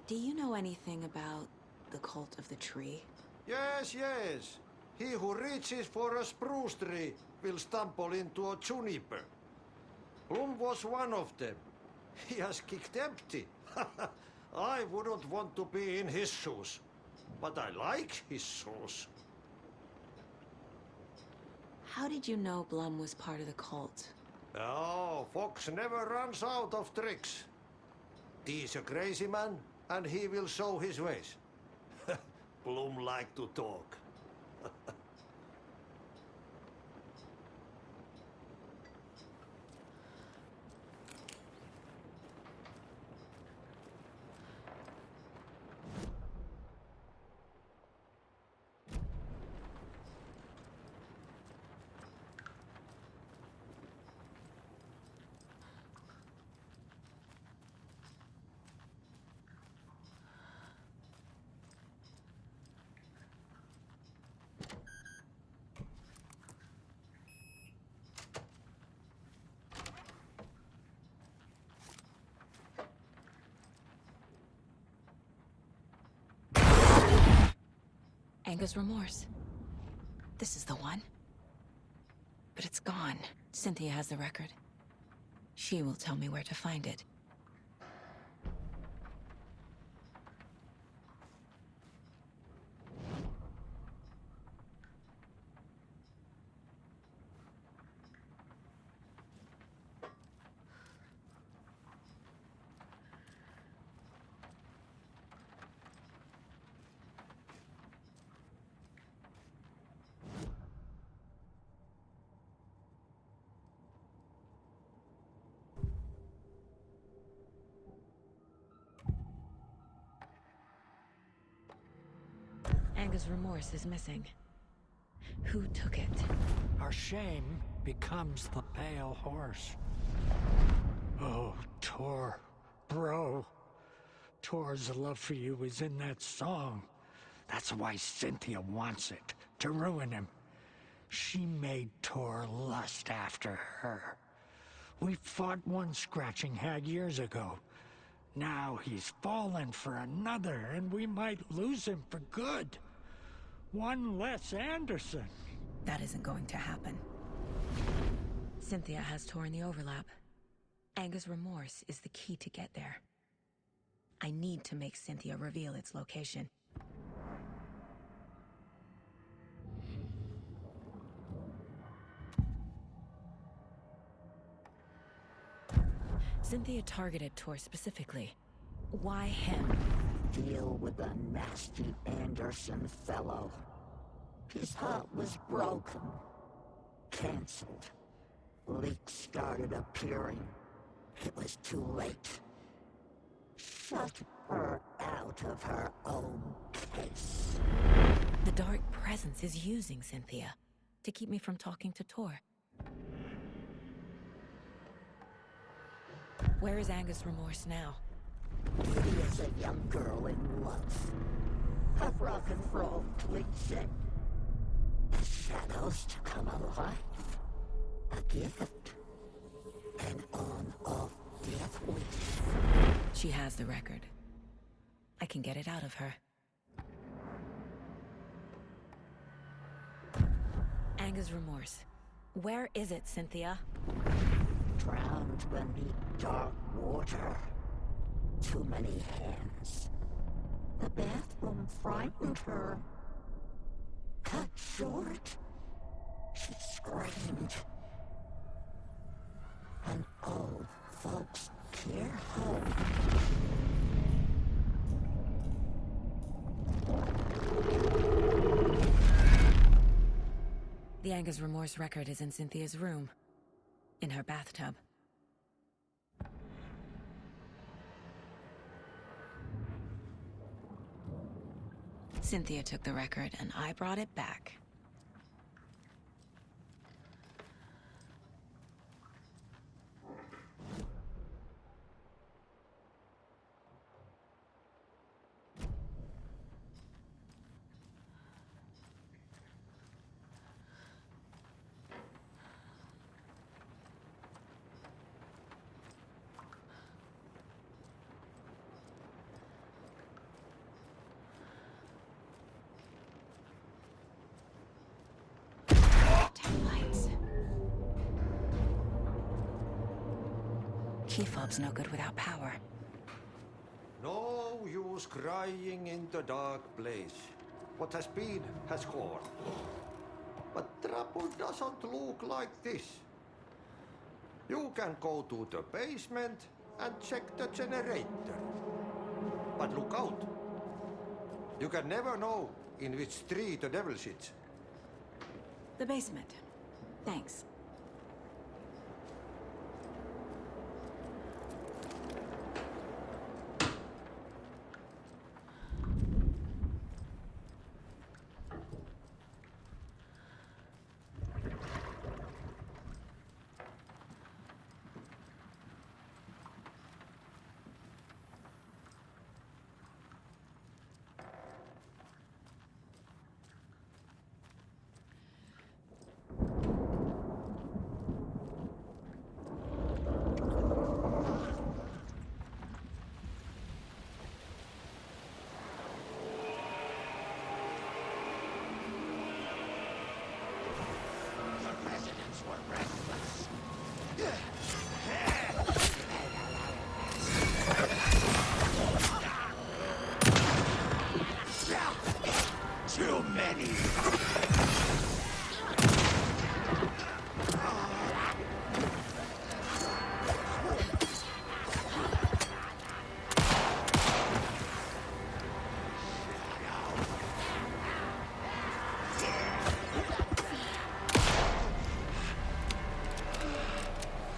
Do you know anything about the cult of the tree? Yes, yes. He who reaches for a spruce tree will stumble into a juniper. Bloom was one of them. He has kicked empty. I wouldn't want to be in his shoes. But I like his shoes. How did you know Blum was part of the cult? Oh, Fox never runs out of tricks. He's a crazy man, and he will show his ways. Bloom like to talk. Anger's remorse. This is the one. But it's gone. Cynthia has the record. She will tell me where to find it. Anger's remorse is missing. Who took it? Our shame becomes the pale horse. Oh, Tor. Bro. Tor's love for you is in that song. That's why Cynthia wants it, to ruin him. She made Tor lust after her. We fought one scratching hag years ago. Now he's fallen for another, and we might lose him for good. One less Anderson. That isn't going to happen. Cynthia has Tor in the overlap. Anger's remorse is the key to get there. I need to make Cynthia reveal its location. Cynthia targeted Tor specifically. Why him? Deal with the nasty Anderson fellow. His heart was broken. Cancelled. Leaks started appearing. It was too late. Shut her out of her own case. The dark presence is using Cynthia to keep me from talking to Tor. Where is Anger's remorse now? Beauty is a young girl in love. Of rock and roll twigs it. The shadows to come alive. A gift. An on-off death wish. She has the record. I can get it out of her. Anger's remorse. Where is it, Cynthia? Drowned beneath dark water. Too many hands. The bathroom frightened her. Cut short. She screamed. An old folks care home. The Anger's remorse record is in Cynthia's room. In her bathtub. Cynthia took the record, and I brought it back. Key fob's no good without power. No use crying in the dark place. What has been has gone. But trouble doesn't look like this. You can go to the basement and check the generator. But look out. You can never know in which tree the devil sits. The basement. Thanks. Too many!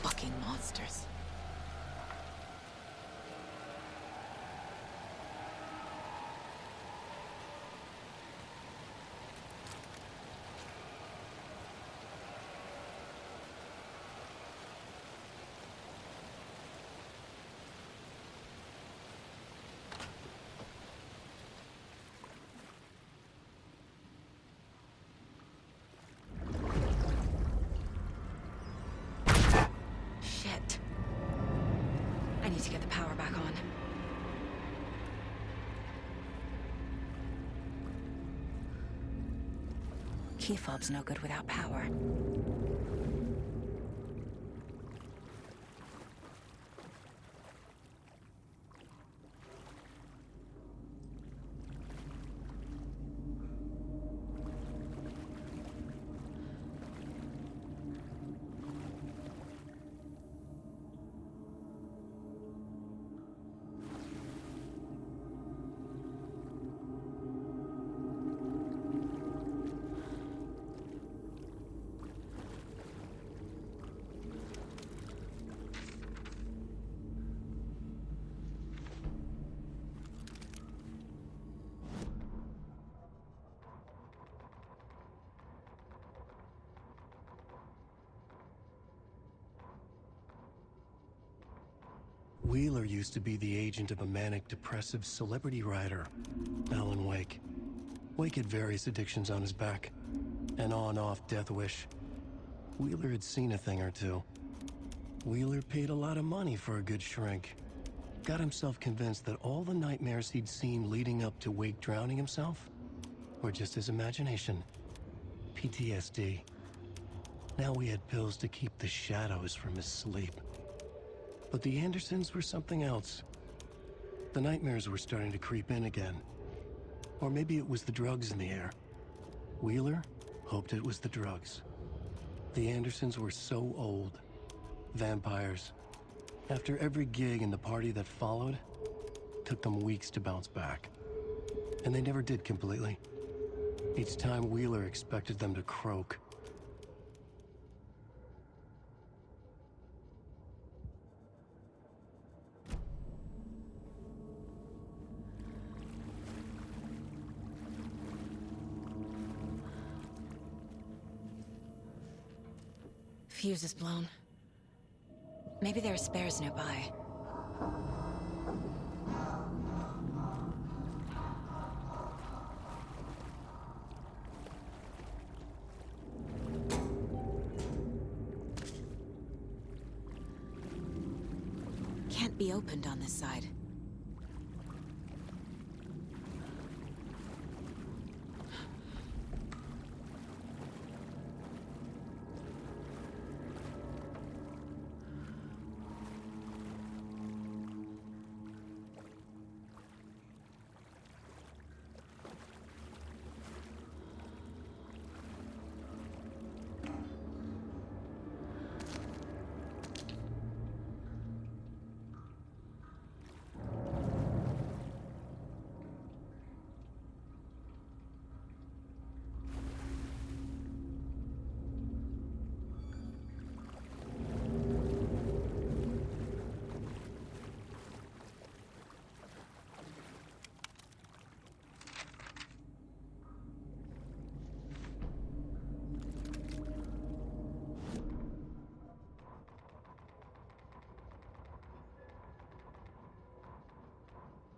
Fucking monsters. Shit. I need to get the power back on. Key fob's no good without power. Wheeler used to be the agent of a manic-depressive celebrity writer, Alan Wake. Wake had various addictions on his back, an on-off death wish. Wheeler had seen a thing or two. Wheeler paid a lot of money for a good shrink. Got himself convinced that all the nightmares he'd seen leading up to Wake drowning himself were just his imagination. PTSD. Now we had pills to keep the shadows from his sleep. But the Andersons were something else. The nightmares were starting to creep in again. Or maybe it was the drugs in the air. Wheeler hoped it was the drugs. The Andersons were so old. Vampires. After every gig and the party that followed, took them weeks to bounce back. And they never did completely. Each time Wheeler expected them to croak. Fuse is blown. Maybe there are spares nearby. Can't be opened on this side.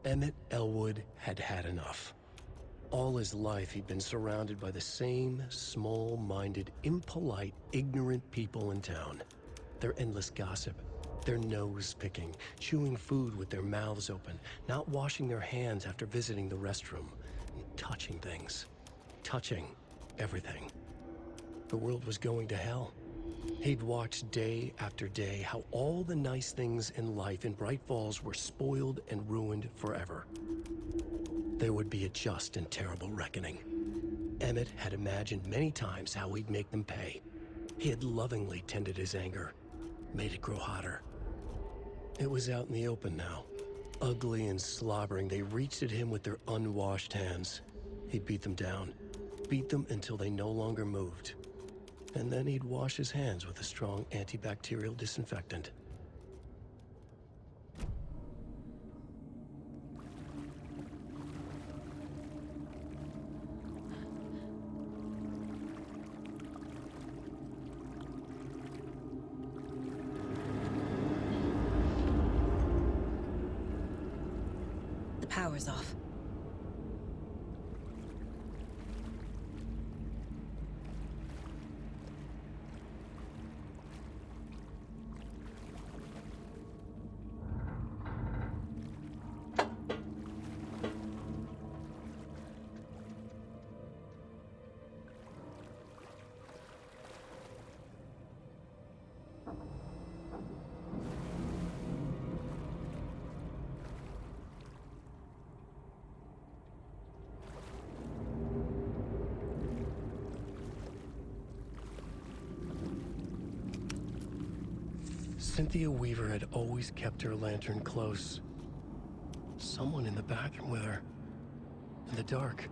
Emmett Elwood had had enough. All his life, he'd been surrounded by the same small-minded, impolite, ignorant people in town. Their endless gossip, their nose-picking, chewing food with their mouths open, not washing their hands after visiting the restroom, and touching things. Touching everything. The world was going to hell. He'd watched day after day how all the nice things in life in Bright Falls were spoiled and ruined forever. There would be a just and terrible reckoning. Emmett had imagined many times how he'd make them pay. He had lovingly tended his anger, made it grow hotter. It was out in the open now. Ugly and slobbering, they reached at him with their unwashed hands. He'd beat them down, beat them until they no longer moved. And then he'd wash his hands with a strong antibacterial disinfectant. The power's off. Cynthia Weaver had always kept her lantern close. Someone in the bathroom with her. In the dark.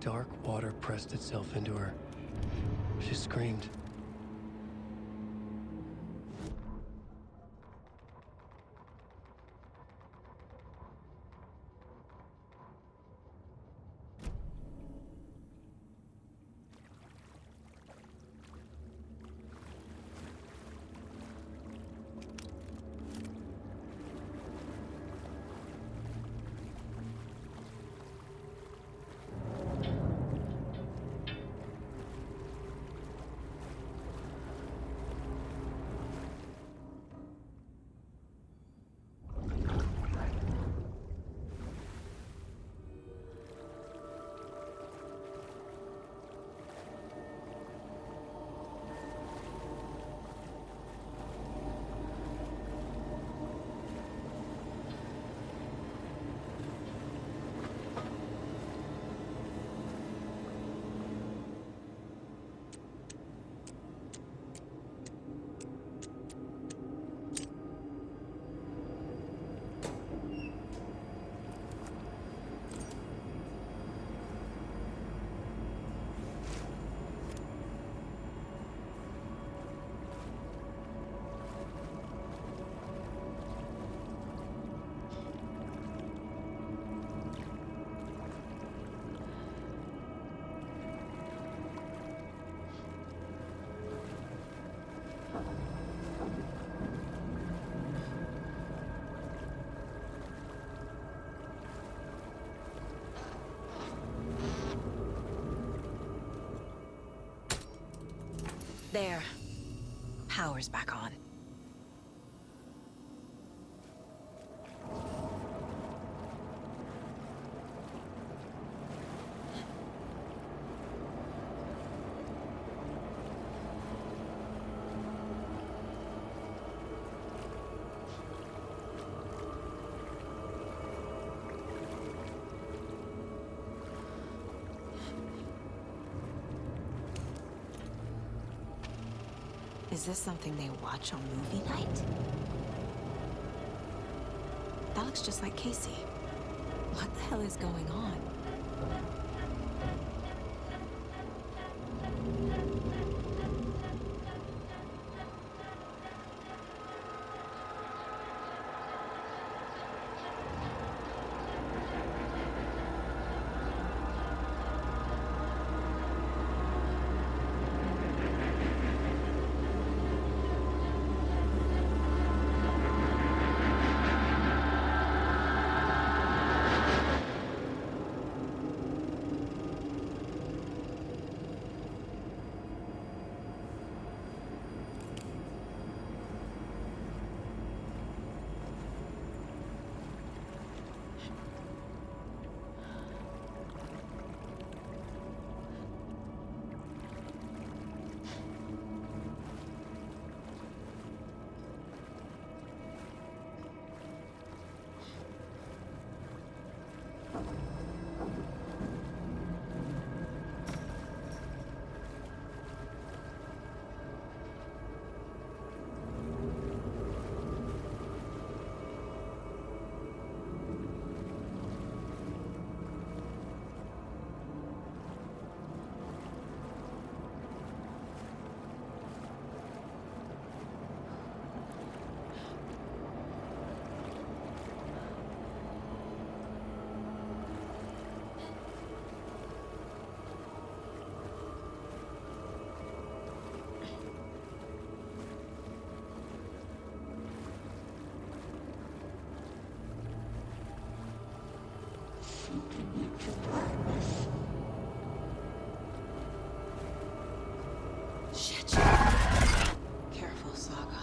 Dark water pressed itself into her. She screamed. There. Power's back on. Is this something they watch on movie night? That looks just like Casey. What the hell is going on? to purpose. Shit. Careful, Saga.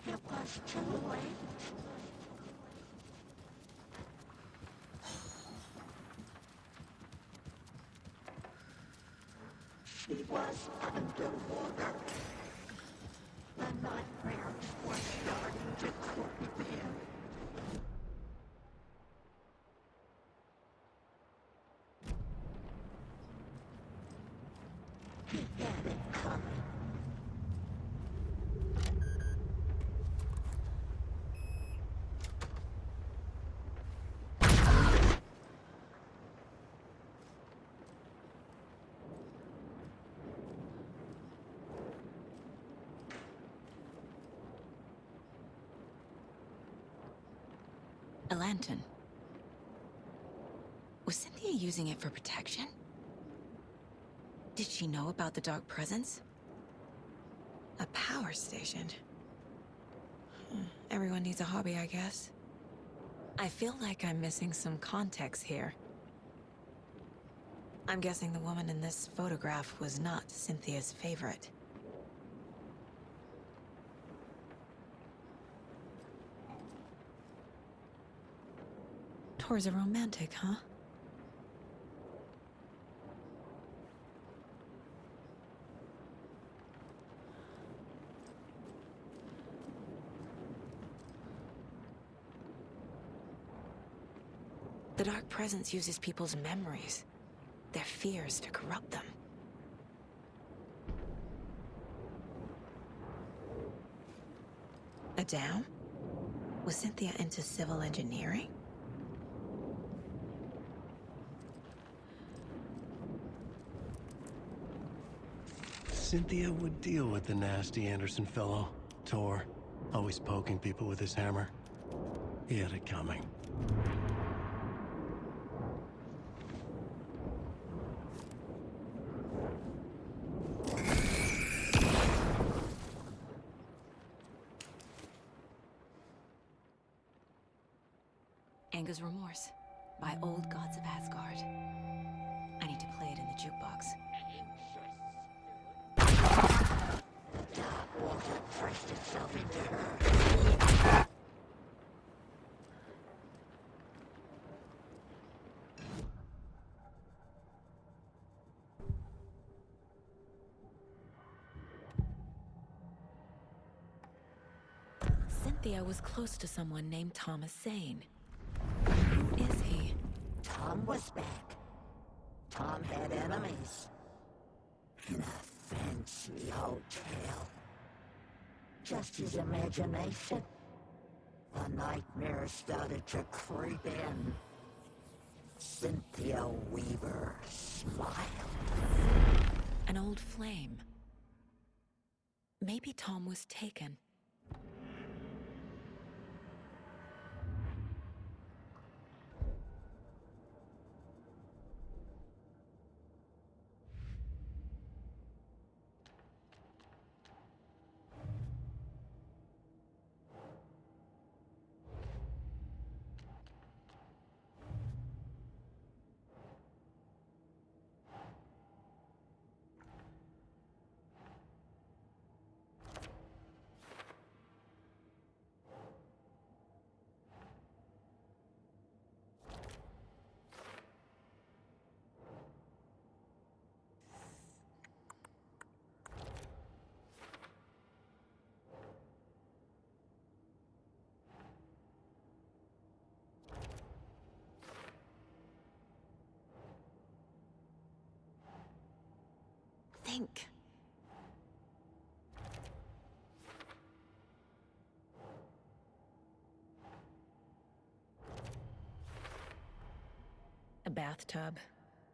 It was too late. She was underwater. The nightmares were starting to creep in. He had it coming. A lantern. Was Cynthia using it for protection? Did she know about the dark presence? A power station. Everyone needs a hobby, I guess. I feel like I'm missing some context here. I'm guessing the woman in this photograph was not Cynthia's favorite. Tor's a romantic, huh? The dark presence uses people's memories, their fears to corrupt them. A dam? Was Cynthia into civil engineering? Cynthia would deal with the nasty Anderson fellow, Tor, always poking people with his hammer. He had it coming. Anger's Remorse by Old Gods of Asgard. I need to play it in the jukebox. Water pressed itself into her. Cynthia was close to someone named Thomas Zane. Who is he? Tom was back. Tom had enemies. In a fancy hotel. Just his imagination. The nightmares started to creep in. Cynthia Weaver smiled. An old flame. Maybe Tom was taken. think. A bathtub,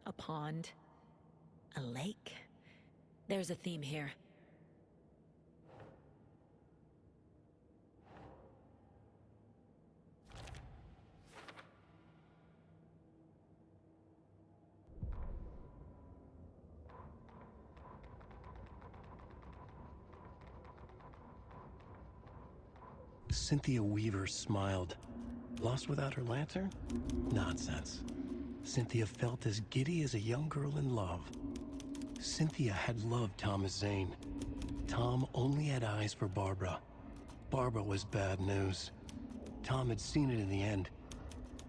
a pond, a lake. There's a theme here. Cynthia Weaver smiled. Lost without her lantern? Nonsense. Cynthia felt as giddy as a young girl in love. Cynthia had loved Thomas Zane. Tom only had eyes for Barbara. Barbara was bad news. Tom had seen it in the end.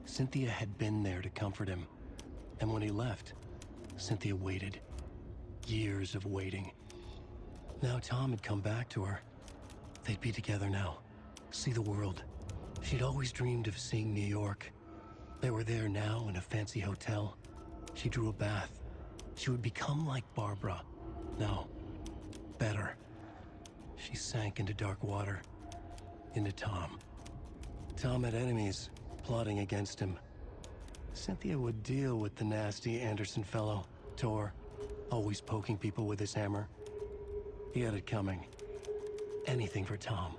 Cynthia had been there to comfort him. And when he left, Cynthia waited. Years of waiting. Now Tom had come back to her. They'd be together now. See the world. She'd always dreamed of seeing New York. They were there now in a fancy hotel. She drew a bath. She would become like Barbara. No, better. She sank into dark water. Into Tom. Tom had enemies plotting against him. Cynthia would deal with the nasty Anderson fellow, Tor, always poking people with his hammer. He had it coming. Anything for Tom.